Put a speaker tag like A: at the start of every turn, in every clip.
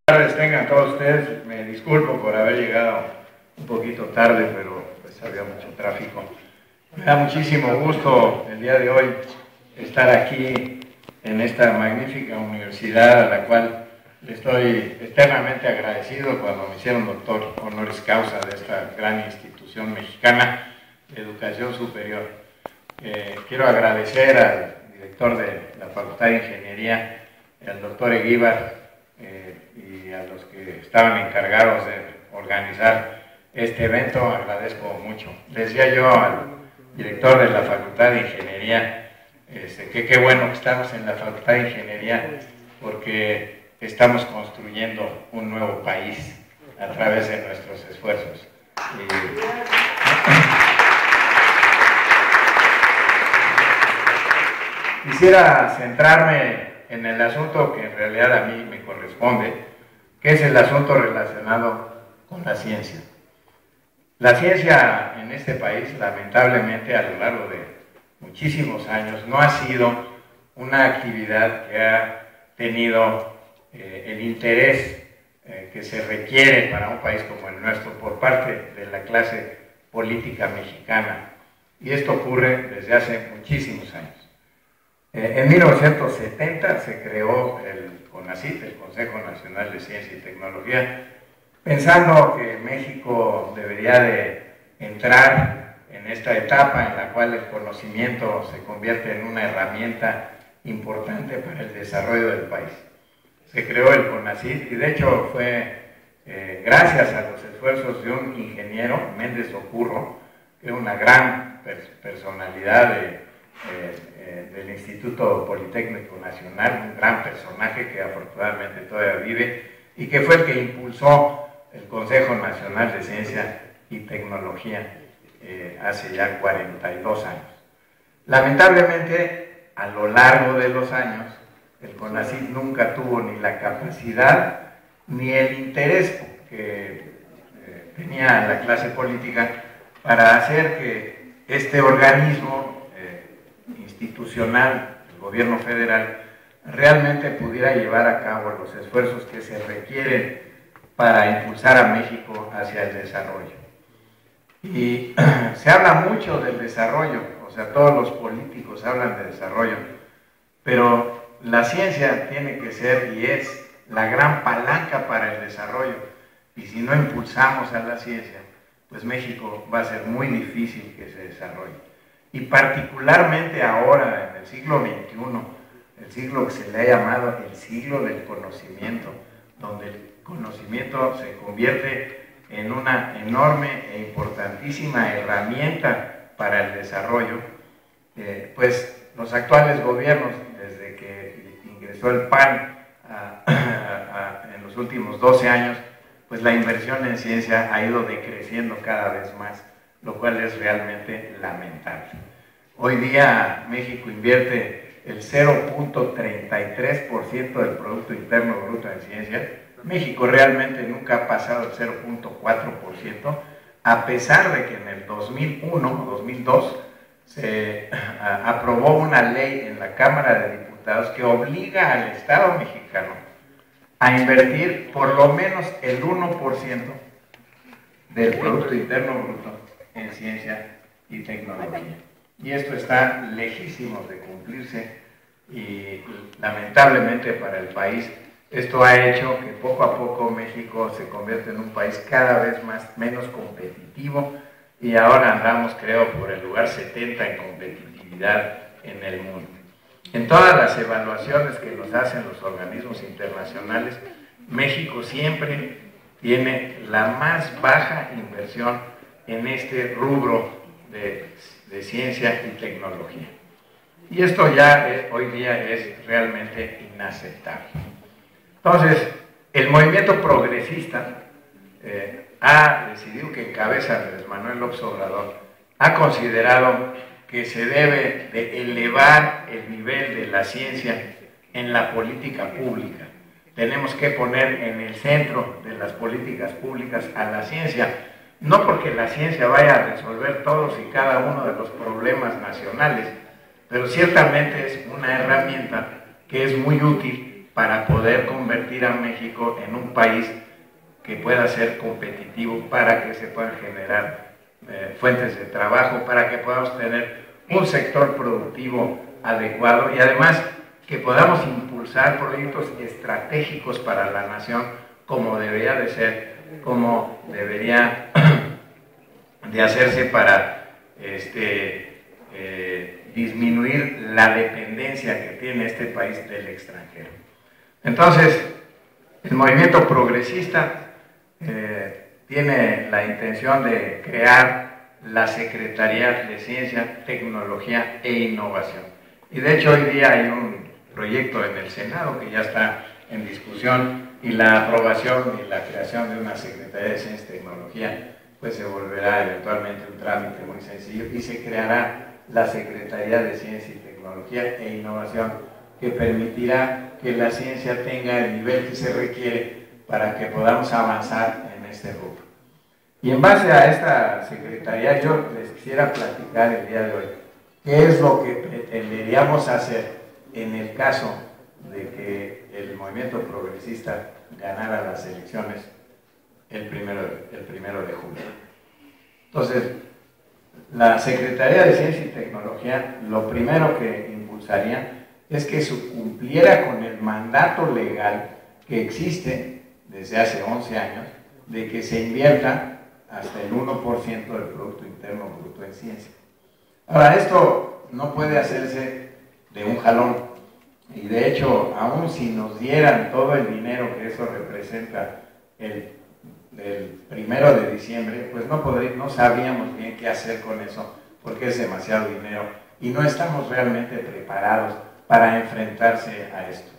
A: Buenas tardes tengan todos ustedes. Me disculpo por haber llegado un poquito tarde, pero pues había mucho tráfico. Me da muchísimo gusto el día de hoy estar aquí en esta magnífica universidad a la cual le estoy eternamente agradecido cuando me hicieron doctor honoris causa de esta gran institución mexicana de educación superior. Quiero agradecer al director de la Facultad de Ingeniería, al doctor Eguíbar, y a los que estaban encargados de organizar este evento. Agradezco mucho. Le decía yo al director de la Facultad de Ingeniería que qué bueno que estamos en la Facultad de Ingeniería, porque estamos construyendo un nuevo país a través de nuestros esfuerzos. Quisiera centrarme en el asunto que en realidad a mí me corresponde, que es el asunto relacionado con la ciencia. La ciencia en este país, lamentablemente, a lo largo de muchísimos años, no ha sido una actividad que ha tenido el interés que se requiere para un país como el nuestro por parte de la clase política mexicana. Y esto ocurre desde hace muchísimos años. En 1970 se creó el CONACYT, el Consejo Nacional de Ciencia y Tecnología, pensando que México debería de entrar en esta etapa en la cual el conocimiento se convierte en una herramienta importante para el desarrollo del país. Se creó el CONACYT y de hecho fue gracias a los esfuerzos de un ingeniero, Méndez Ocurro, que era una gran personalidad del Instituto Politécnico Nacional, un gran personaje que afortunadamente todavía vive y que fue el que impulsó el Consejo Nacional de Ciencia y Tecnología hace ya 42 años. Lamentablemente, a lo largo de los años, el CONACYT nunca tuvo ni la capacidad ni el interés que tenía la clase política para hacer que este organismo institucional, el gobierno federal, realmente pudiera llevar a cabo los esfuerzos que se requieren para impulsar a México hacia el desarrollo. Y se habla mucho del desarrollo, o sea, todos los políticos hablan de desarrollo, pero la ciencia tiene que ser y es la gran palanca para el desarrollo, y si no impulsamos a la ciencia, pues México va a ser muy difícil que se desarrolle. Y particularmente ahora, en el siglo XXI, el siglo que se le ha llamado el siglo del conocimiento, donde el conocimiento se convierte en una enorme e importantísima herramienta para el desarrollo, pues los actuales gobiernos, desde que ingresó el PAN en los últimos 12 años, pues la inversión en ciencia ha ido decreciendo cada vez más, lo cual es realmente lamentable. Hoy día México invierte el 0.33% del Producto Interno Bruto en ciencia. México realmente nunca ha pasado el 0.4%, a pesar de que en el 2001 o 2002 se aprobó una ley en la Cámara de Diputados que obliga al Estado mexicano a invertir por lo menos el 1% del Producto Interno Bruto en ciencia y tecnología. Y esto está lejísimo de cumplirse y lamentablemente para el país esto ha hecho que poco a poco México se convierta en un país cada vez menos competitivo, y ahora andamos, creo, por el lugar 70 en competitividad en el mundo. En todas las evaluaciones que nos hacen los organismos internacionales, México siempre tiene la más baja inversión en este rubro de ciencia y tecnología. Y esto ya hoy día es realmente inaceptable. Entonces, el movimiento progresista ha decidido, que encabeza Andrés Manuel López Obrador, ha considerado que se debe de elevar el nivel de la ciencia en la política pública. Tenemos que poner en el centro de las políticas públicas a la ciencia, no porque la ciencia vaya a resolver todos y cada uno de los problemas nacionales, pero ciertamente es una herramienta que es muy útil para poder convertir a México en un país que pueda ser competitivo, para que se puedan generar fuentes de trabajo, para que podamos tener un sector productivo adecuado y además que podamos impulsar proyectos estratégicos para la nación como debería de ser, como debería de hacerse para disminuir la dependencia que tiene este país del extranjero. Entonces, el movimiento progresista tiene la intención de crear la Secretaría de Ciencia, Tecnología e Innovación. Y de hecho hoy día hay un proyecto en el Senado que ya está en discusión y la aprobación y la creación de una Secretaría de Ciencia y Tecnología pues se volverá eventualmente un trámite muy sencillo y se creará la Secretaría de Ciencia y Tecnología e Innovación que permitirá que la ciencia tenga el nivel que se requiere para que podamos avanzar en este rubro. Y en base a esta Secretaría yo les quisiera platicar el día de hoy qué es lo que pretenderíamos hacer en el caso de que el movimiento progresista ganara las elecciones el primero de julio. Entonces, la Secretaría de Ciencia y Tecnología lo primero que impulsaría es que se cumpliera con el mandato legal que existe desde hace 11 años de que se invierta hasta el 1% del Producto Interno Bruto en ciencia. Ahora, esto no puede hacerse de un jalón y de hecho, aun si nos dieran todo el dinero que eso representa el 1 de diciembre, pues no sabríamos bien qué hacer con eso porque es demasiado dinero y no estamos realmente preparados para enfrentarse a esto.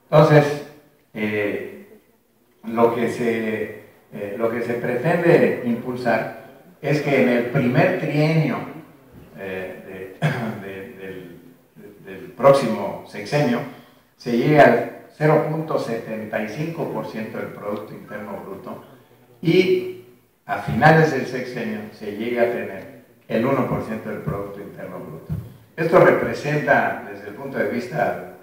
A: Entonces, lo que se pretende impulsar es que en el primer trienio del próximo sexenio se llegue al 0.75% del Producto Interno Bruto y a finales del sexenio se llegue a tener el 1% del Producto Interno Bruto. Esto representa, desde el punto de vista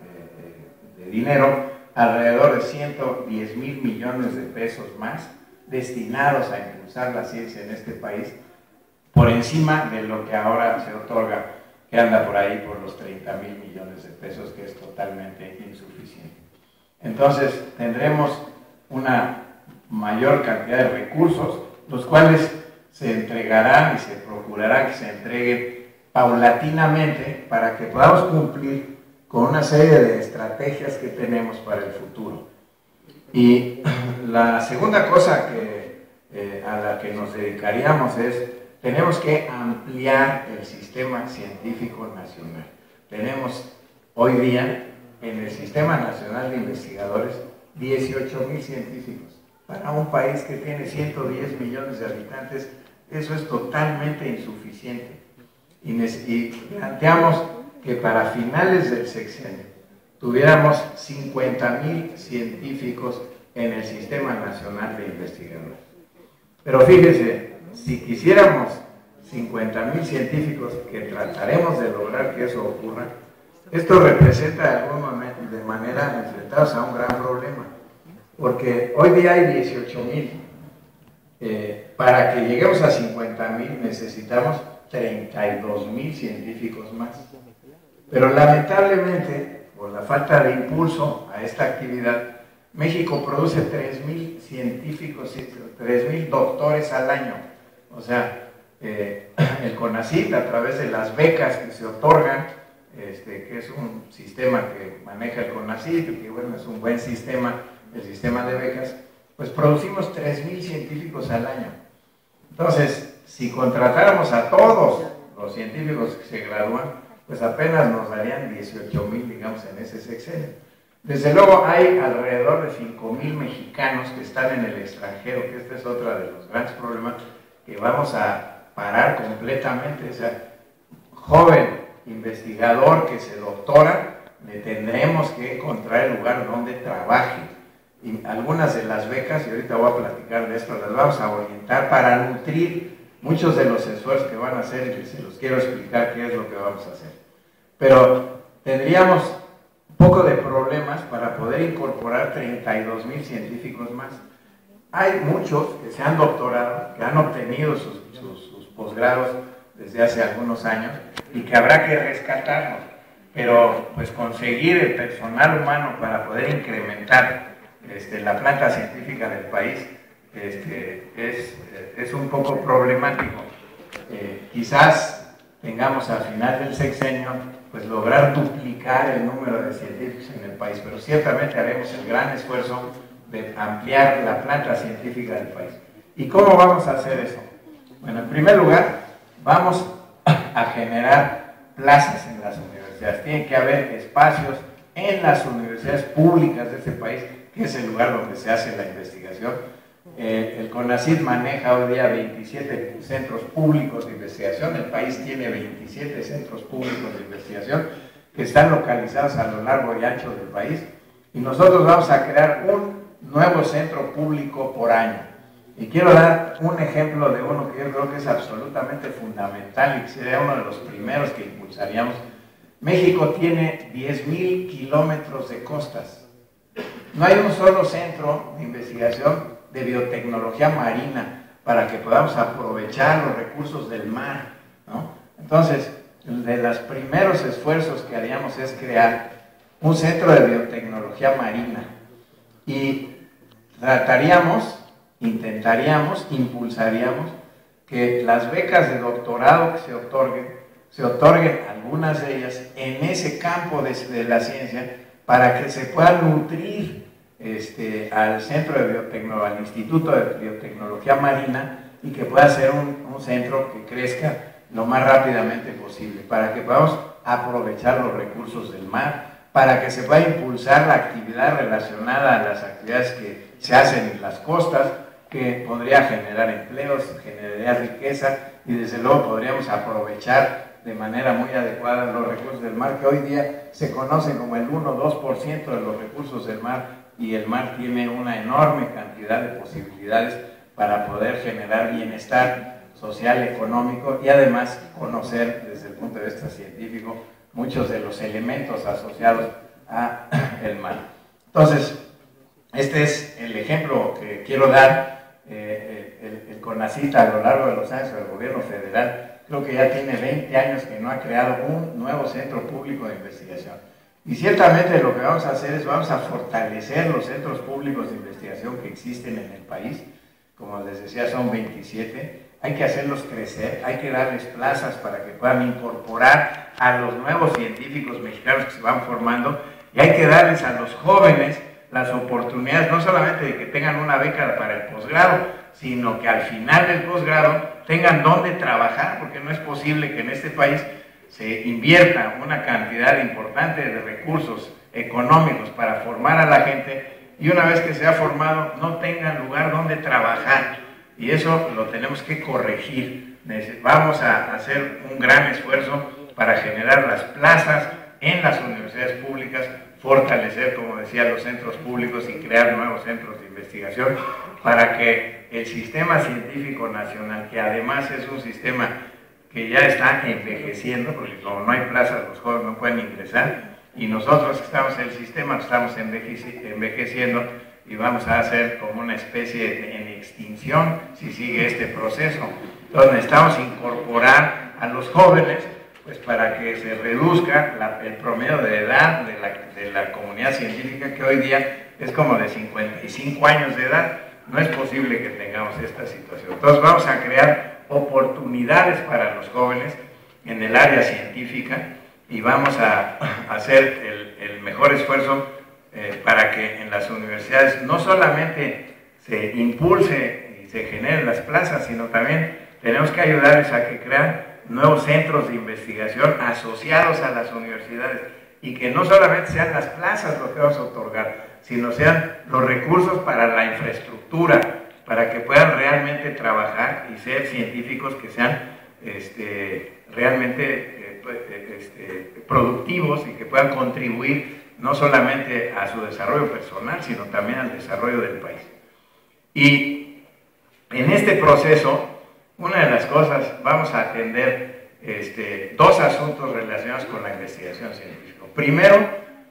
A: de dinero, alrededor de 110 mil millones de pesos más destinados a impulsar la ciencia en este país, por encima de lo que ahora se otorga, que anda por ahí por los 30 mil millones de pesos, que es totalmente insuficiente. Entonces, tendremos una mayor cantidad de recursos, los cuales se entregarán y se procurará que se entreguen paulatinamente para que podamos cumplir con una serie de estrategias que tenemos para el futuro. Y la segunda cosa a la que nos dedicaríamos es, tenemos que ampliar el sistema científico nacional. Tenemos hoy día en el Sistema Nacional de Investigadores 18,000 científicos. Para un país que tiene 110 millones de habitantes, eso es totalmente insuficiente. Y planteamos que para finales del sexenio tuviéramos 50,000 científicos en el Sistema Nacional de Investigadores. Pero fíjense, si quisiéramos 50,000 científicos, que trataremos de lograr que eso ocurra, esto representa de alguna manera enfrentados a un gran problema, porque hoy día hay 18,000. Para que lleguemos a 50,000 necesitamos 32,000 científicos más. Pero lamentablemente, por la falta de impulso a esta actividad, México produce 3,000 científicos, 3,000 doctores al año. O sea, el CONACYT, a través de las becas que se otorgan, que es un sistema que maneja el CONACYT, que bueno, es un buen sistema, el sistema de becas, pues producimos 3,000 científicos al año. Entonces, si contratáramos a todos los científicos que se gradúan, pues apenas nos darían 18,000, digamos, en ese sexenio. Desde luego hay alrededor de 5,000 mexicanos que están en el extranjero, que este es otro de los grandes problemas que vamos a parar completamente. O sea, joven investigador que se doctora, le tendremos que encontrar el lugar donde trabaje. Y algunas de las becas, y ahorita voy a platicar de esto, las vamos a orientar para nutrir muchos de los esfuerzos que van a hacer, y se los quiero explicar qué es lo que vamos a hacer. Pero tendríamos poco de problemas para poder incorporar 32,000 científicos más. Hay muchos que se han doctorado, que han obtenido sus posgrados desde hace algunos años y que habrá que rescatarlos, pero pues conseguir el personal humano para poder incrementar la planta científica del país es un poco problemático. Quizás tengamos al final del sexenio pues lograr duplicar el número de científicos en el país, pero ciertamente haremos el gran esfuerzo de ampliar la planta científica del país. ¿Y cómo vamos a hacer eso? Bueno, en primer lugar, vamos a generar plazas en las universidades. Tiene que haber espacios en las universidades públicas de este país, que es el lugar donde se hace la investigación. El CONACYT maneja hoy día 27 centros públicos de investigación. El país tiene 27 centros públicos de investigación que están localizados a lo largo y ancho del país. Y nosotros vamos a crear un nuevo centro público por año. Y quiero dar un ejemplo de uno que yo creo que es absolutamente fundamental y que sería uno de los primeros que impulsaríamos. México tiene 10,000 kilómetros de costas. No hay un solo centro de investigación de biotecnología marina para que podamos aprovechar los recursos del mar, ¿no? Entonces, de los primeros esfuerzos que haríamos es crear un centro de biotecnología marina y intentaríamos, impulsaríamos que las becas de doctorado que se otorguen algunas de ellas en ese campo de la ciencia para que se puedan nutrir al centro de biotecnología, al Instituto de Biotecnología Marina, y que pueda ser un centro que crezca lo más rápidamente posible, para que podamos aprovechar los recursos del mar, para que se pueda impulsar la actividad relacionada a las actividades que se hacen en las costas, que podría generar empleos, generaría riqueza y desde luego podríamos aprovechar de manera muy adecuada los recursos del mar, que hoy día se conocen como el 1 o 2% de los recursos del mar, y el mar tiene una enorme cantidad de posibilidades para poder generar bienestar social, económico y además conocer desde el punto de vista científico muchos de los elementos asociados al mar. Entonces, este es el ejemplo que quiero dar. El CONACYT a lo largo de los años del gobierno federal, creo que ya tiene 20 años que no ha creado un nuevo centro público de investigación. Y ciertamente lo que vamos a hacer es vamos a fortalecer los centros públicos de investigación que existen en el país. Como les decía, son 27. Hay que hacerlos crecer, hay que darles plazas para que puedan incorporar a los nuevos científicos mexicanos que se van formando, y hay que darles a los jóvenes las oportunidades, no solamente de que tengan una beca para el posgrado, sino que al final del posgrado tengan dónde trabajar, porque no es posible que en este país se invierta una cantidad importante de recursos económicos para formar a la gente y una vez que se ha formado no tengan lugar donde trabajar, y eso lo tenemos que corregir. Vamos a hacer un gran esfuerzo para generar las plazas en las universidades públicas, fortalecer, como decía, los centros públicos y crear nuevos centros de investigación para que el sistema científico nacional, que además es un sistema que ya está envejeciendo, porque como no hay plazas los jóvenes no pueden ingresar, y nosotros que estamos en el sistema estamos envejeciendo y vamos a hacer como una especie en extinción si sigue este proceso. Entonces necesitamos incorporar a los jóvenes pues para que se reduzca el promedio de edad de la comunidad científica, que hoy día es como de 55 años de edad. No es posible que tengamos esta situación. Entonces vamos a crear oportunidades para los jóvenes en el área científica y vamos a hacer el mejor esfuerzo para que en las universidades no solamente se impulse y se generen las plazas, sino también tenemos que ayudarles a que crean nuevos centros de investigación asociados a las universidades, y que no solamente sean las plazas lo que vamos a otorgar, sino sean los recursos para la infraestructura, para que puedan realmente trabajar y ser científicos que sean realmente productivos y que puedan contribuir no solamente a su desarrollo personal, sino también al desarrollo del país. Y en este proceso, una de las cosas, vamos a atender dos asuntos relacionados con la investigación científica. Primero,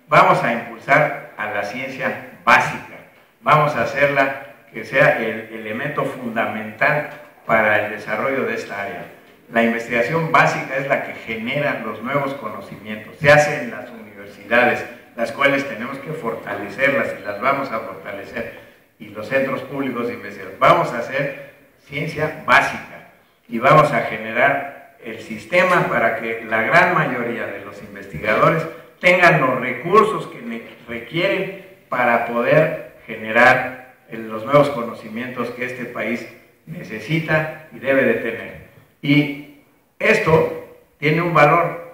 A: Vamos a impulsar a la ciencia básica, vamos a hacerla que sea el elemento fundamental para el desarrollo de esta área. La investigación básica es la que genera los nuevos conocimientos, se hace en las universidades, las cuales tenemos que fortalecerlas y las vamos a fortalecer, y los centros públicos de investigación. Vamos a hacer ciencia básica y vamos a generar el sistema para que la gran mayoría de los investigadores tengan los recursos que requieren para poder generar los nuevos conocimientos que este país necesita y debe de tener. Y esto tiene un valor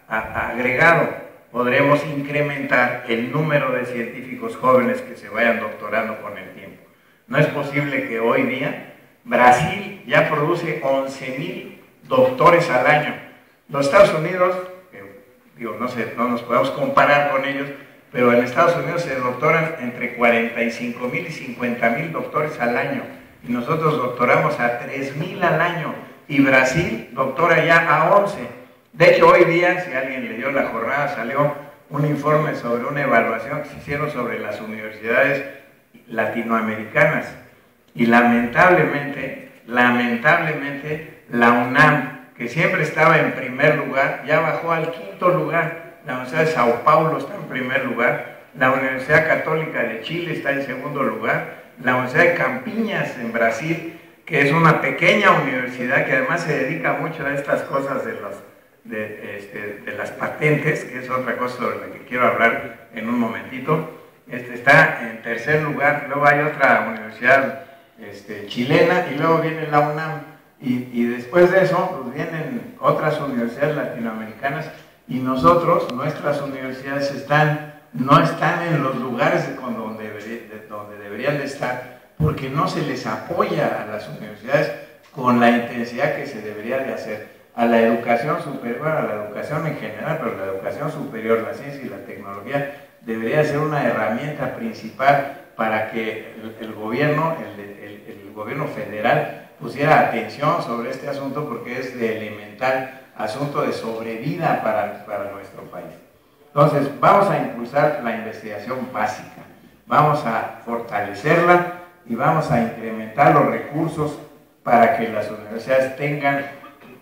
A: agregado. Podremos incrementar el número de científicos jóvenes que se vayan doctorando con el tiempo. No es posible que hoy día Brasil ya produce 11,000 doctores al año. Los Estados Unidos, digo, no nos podemos comparar con ellos, pero en Estados Unidos se doctoran entre 45,000 y 50,000 doctores al año. Y nosotros doctoramos a 3,000 al año. Y Brasil doctora ya a 11. De hecho, hoy día, si alguien leyó la jornada, salió un informe sobre una evaluación que se hicieron sobre las universidades latinoamericanas. Y lamentablemente, la UNAM, que siempre estaba en primer lugar, ya bajó al 5º lugar. La Universidad de Sao Paulo está en primer lugar. La Universidad Católica de Chile está en segundo lugar. La Universidad de Campinas, en Brasil, que es una pequeña universidad que además se dedica mucho a estas cosas de las patentes, que es otra cosa sobre la que quiero hablar en un momentito, está en tercer lugar. Luego hay otra universidad chilena y luego viene la UNAM y después de eso pues vienen otras universidades latinoamericanas y nuestras universidades no están en los lugares donde deberían de estar, porque no se les apoya a las universidades con la intensidad que se debería de hacer. A la educación superior, a la educación en general, pero la educación superior, la ciencia y la tecnología debería ser una herramienta principal para que el gobierno federal pusiera atención sobre este asunto, porque es de elemental asunto de sobrevida para nuestro país. Entonces, vamos a impulsar la investigación básica, vamos a fortalecerla y vamos a incrementar los recursos para que las universidades tengan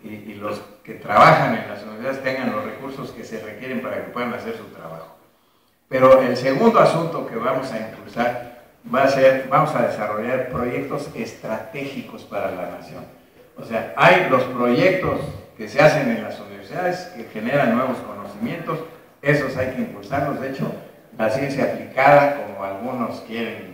A: y los que trabajan en las universidades tengan los recursos que se requieren para que puedan hacer su trabajo. Pero el segundo asunto que vamos a impulsar vamos a desarrollar proyectos estratégicos para la nación. O sea, hay los proyectos que se hacen en las universidades que generan nuevos conocimientos, esos hay que impulsarlos. De hecho, la ciencia aplicada, como algunos quieren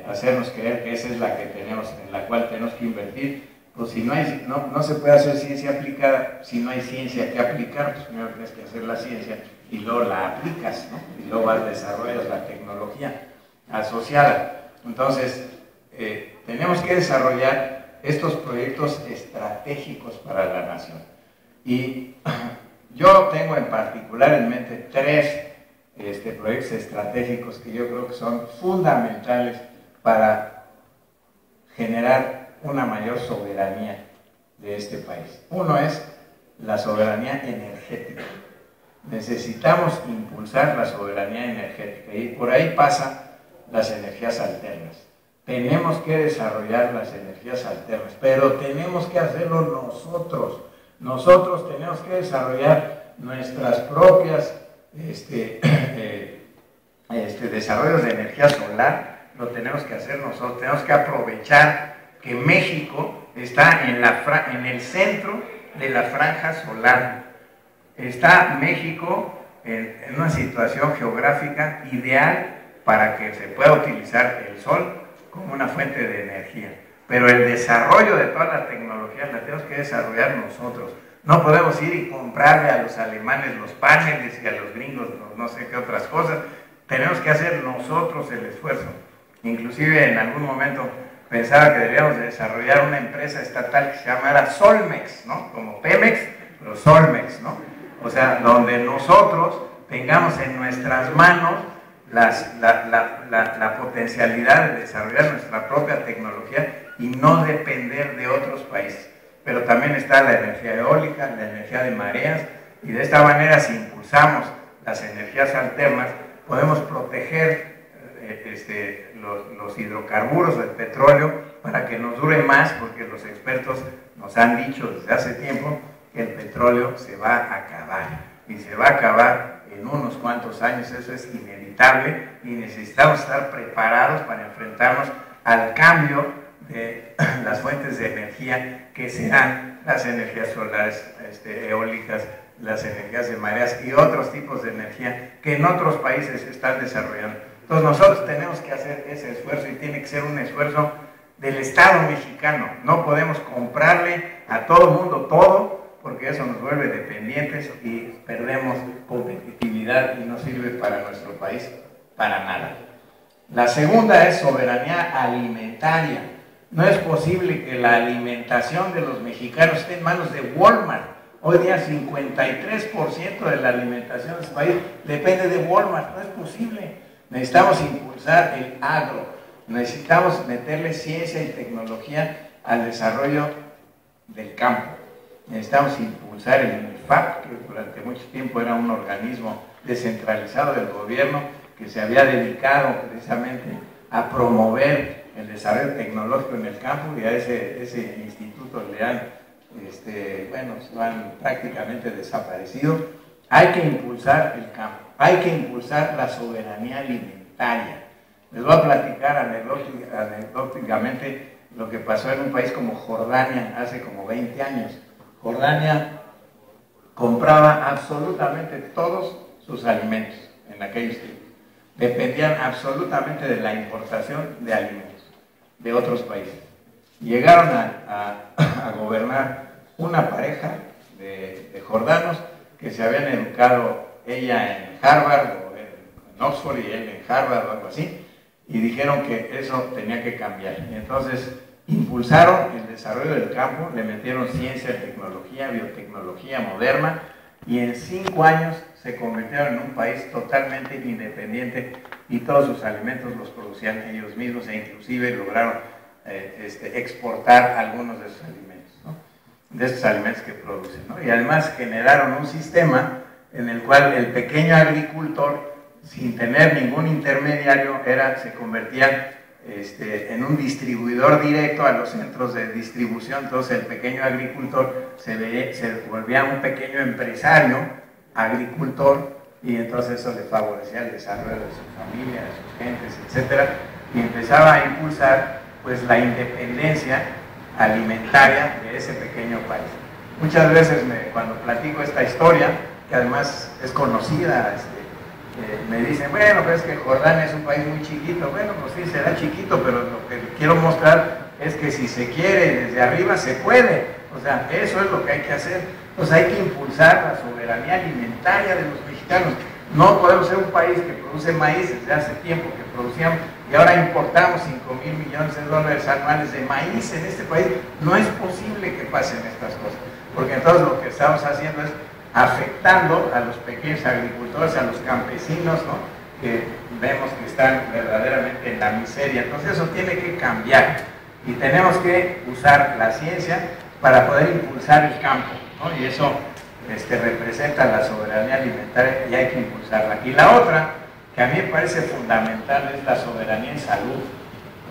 A: hacernos creer que esa es la que tenemos, en la cual tenemos que invertir, pues si no se puede hacer ciencia aplicada si no hay ciencia que aplicar. Pues primero tienes que hacer la ciencia y luego la aplicas, ¿no? Y luego desarrollas la tecnología asociada. Entonces, tenemos que desarrollar estos proyectos estratégicos para la nación. Y yo tengo en particular en mente 3 proyectos estratégicos que yo creo que son fundamentales para generar una mayor soberanía de este país. Uno es la soberanía energética. Necesitamos impulsar la soberanía energética y por ahí pasan las energías alternas. Tenemos que desarrollar las energías alternas, pero tenemos que hacerlo nosotros. Nosotros tenemos que desarrollar nuestras propias desarrollos de energía solar. Lo tenemos que hacer nosotros. Tenemos que aprovechar que México está en el centro de la franja solar. Está México en una situación geográfica ideal para que se pueda utilizar el sol como una fuente de energía. Pero el desarrollo de toda la tecnología la tenemos que desarrollar nosotros. No podemos ir y comprarle a los alemanes los paneles y a los gringos no sé qué otras cosas. Tenemos que hacer nosotros el esfuerzo. Inclusive en algún momento pensaba que deberíamos de desarrollar una empresa estatal que se llamara Solmex, ¿no? Como Pemex, pero Solmex, ¿no? O sea, donde nosotros tengamos en nuestras manos la potencialidad de desarrollar nuestra propia tecnología y no depender de otros países. Pero también está la energía eólica, la energía de mareas, y de esta manera, si impulsamos las energías alternas, podemos proteger los hidrocarburos del petróleo para que nos dure más, porque los expertos nos han dicho desde hace tiempo que el petróleo se va a acabar, y se va a acabar en unos cuantos años. Eso es inevitable y necesitamos estar preparados para enfrentarnos al cambio de las fuentes de energía, que serán las energías solares, eólicas, las energías de mareas y otros tipos de energía que en otros países se están desarrollando. Entonces nosotros tenemos que hacer ese esfuerzo, y tiene que ser un esfuerzo del Estado mexicano. No podemos comprarle a todo el mundo todo, porque eso nos vuelve dependientes y perdemos competitividad y no sirve para nuestro país para nada. La segunda es soberanía alimentaria. No es posible que la alimentación de los mexicanos esté en manos de Walmart. Hoy día 53% de la alimentación de este país depende de Walmart. No es posible. Necesitamos impulsar el agro. Necesitamos meterle ciencia y tecnología al desarrollo del campo. Necesitamos impulsar el INEFAP, que durante mucho tiempo era un organismo descentralizado del gobierno que se había dedicado precisamente a promover el desarrollo tecnológico en el campo, y a ese instituto le han, lo han prácticamente desaparecido. Hay que impulsar el campo, hay que impulsar la soberanía alimentaria. Les voy a platicar anecdóticamente lo que pasó en un país como Jordania hace como 20 años. Jordania compraba absolutamente todos sus alimentos en aquellos tiempos. Dependían absolutamente de la importación de alimentos de otros países. Llegaron a gobernar una pareja de jordanos que se habían educado, ella en Harvard o en Oxford y él en Harvard o algo así, y dijeron que eso tenía que cambiar. Y entonces impulsaron el desarrollo del campo, le metieron ciencia, tecnología, biotecnología moderna, y en 5 años se convirtieron en un país totalmente independiente, y todos sus alimentos los producían ellos mismos, e inclusive lograron exportar algunos de sus alimentos, ¿no? De estos alimentos que producen, ¿no? Y además generaron un sistema en el cual el pequeño agricultor, sin tener ningún intermediario, se convertía en un distribuidor directo a los centros de distribución. Entonces el pequeño agricultor se volvía un pequeño empresario agricultor, y entonces eso le favorecía el desarrollo de su familia, de sus gentes, etc. Y empezaba a impulsar pues la independencia alimentaria de ese pequeño país. Muchas veces cuando platico esta historia, que además es conocida, me dicen, bueno, pero es que Jordania es un país muy chiquito. Bueno, pues sí, será chiquito, pero lo que quiero mostrar es que si se quiere desde arriba se puede. O sea, eso es lo que hay que hacer. Entonces hay que impulsar la soberanía alimentaria de los mexicanos. No podemos ser un país que produce maíz desde hace tiempo, que producíamos, y ahora importamos $5,000 millones anuales de maíz en este país. No es posible que pasen estas cosas, porque entonces lo que estamos haciendo es afectando a los pequeños agricultores, a los campesinos, ¿no?, que vemos que están verdaderamente en la miseria. Entonces eso tiene que cambiar, y tenemos que usar la ciencia para poder impulsar el campo, ¿no? Y eso representa la soberanía alimentaria, y hay que impulsarla. Y la otra, que a mí me parece fundamental, es la soberanía en salud.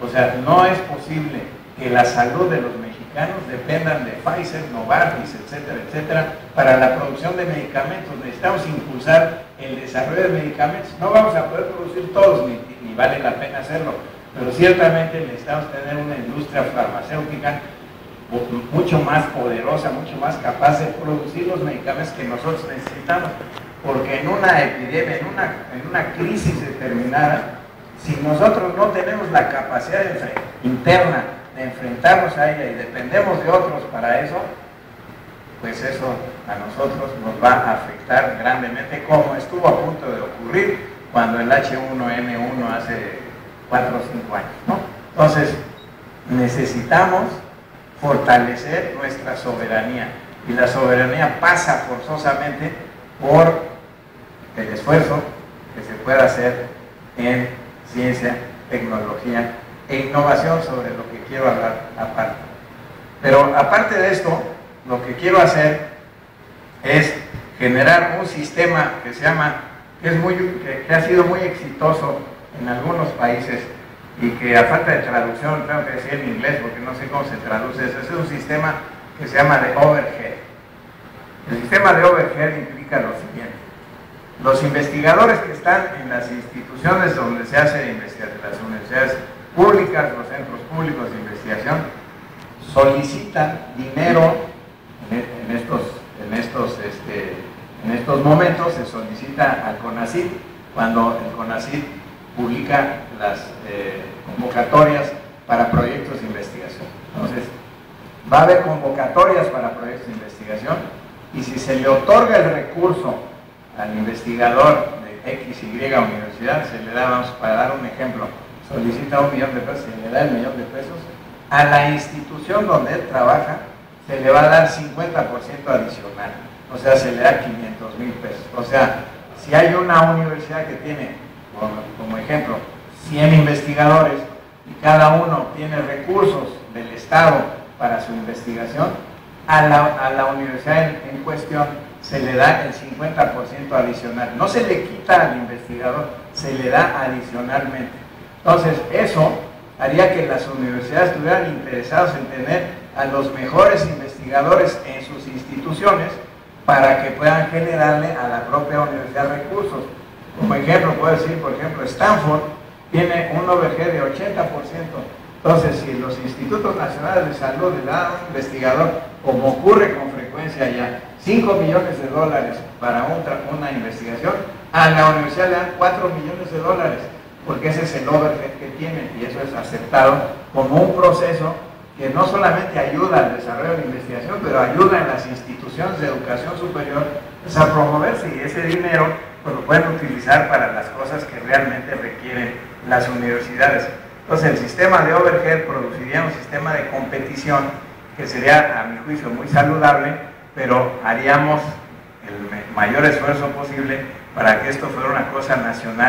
A: O sea, no es posible que la salud de los mexicanos dependan de Pfizer, Novartis, etcétera, etcétera, para la producción de medicamentos. Necesitamos impulsar el desarrollo de medicamentos. No vamos a poder producir todos, ni vale la pena hacerlo, pero ciertamente necesitamos tener una industria farmacéutica mucho más poderosa, mucho más capaz de producir los medicamentos que nosotros necesitamos, porque en una epidemia, en una crisis determinada, si nosotros no tenemos la capacidad interna de enfrentarnos a ella y dependemos de otros para eso, pues eso a nosotros nos va a afectar grandemente, como estuvo a punto de ocurrir cuando el H1N1 hace 4 o 5 años, ¿no? Entonces necesitamos fortalecer nuestra soberanía, y la soberanía pasa forzosamente por el esfuerzo que se pueda hacer en ciencia, tecnología e innovación, sobre lo que quiero hablar aparte. Pero aparte de esto, lo que quiero hacer es generar un sistema que se llama que ha sido muy exitoso en algunos países y que a falta de traducción, tengo que decir en inglés porque no sé cómo se traduce eso, es un sistema que se llama de overhead. El sistema de overhead implica lo siguiente: los investigadores que están en las instituciones donde se hace investigación, las universidades públicas, los centros públicos de investigación, solicitan dinero en estos momentos. Se solicita al CONACYT cuando el CONACYT publica las convocatorias para proyectos de investigación. Entonces, va a haber convocatorias para proyectos de investigación y si se le otorga el recurso al investigador de X, Y universidad, se le da, vamos, para dar un ejemplo, solicita $1 millón, se le da el $1 millón, a la institución donde él trabaja se le va a dar 50% adicional, o sea, se le da 500,000 pesos. O sea, si hay una universidad que tiene, como ejemplo, 100 investigadores y cada uno tiene recursos del Estado para su investigación, a la universidad en cuestión se le da el 50% adicional. No se le quita al investigador, se le da adicionalmente. Entonces, eso haría que las universidades estuvieran interesadas en tener a los mejores investigadores en sus instituciones para que puedan generarle a la propia universidad recursos. Como ejemplo, puedo decir, por ejemplo, Stanford tiene un overhead de 80%. Entonces, si los institutos nacionales de salud le dan a un investigador, como ocurre con frecuencia ya, $5 millones para una investigación, a la universidad le dan $4 millones, porque ese es el overhead que tienen, y eso es aceptado como un proceso que no solamente ayuda al desarrollo de la investigación, pero ayuda en las instituciones de educación superior pues, a promoverse, y ese dinero pues, lo pueden utilizar para las cosas que realmente requieren las universidades. Entonces el sistema de overhead produciría un sistema de competición que sería, a mi juicio, muy saludable, pero haríamos el mayor esfuerzo posible para que esto fuera una cosa nacional.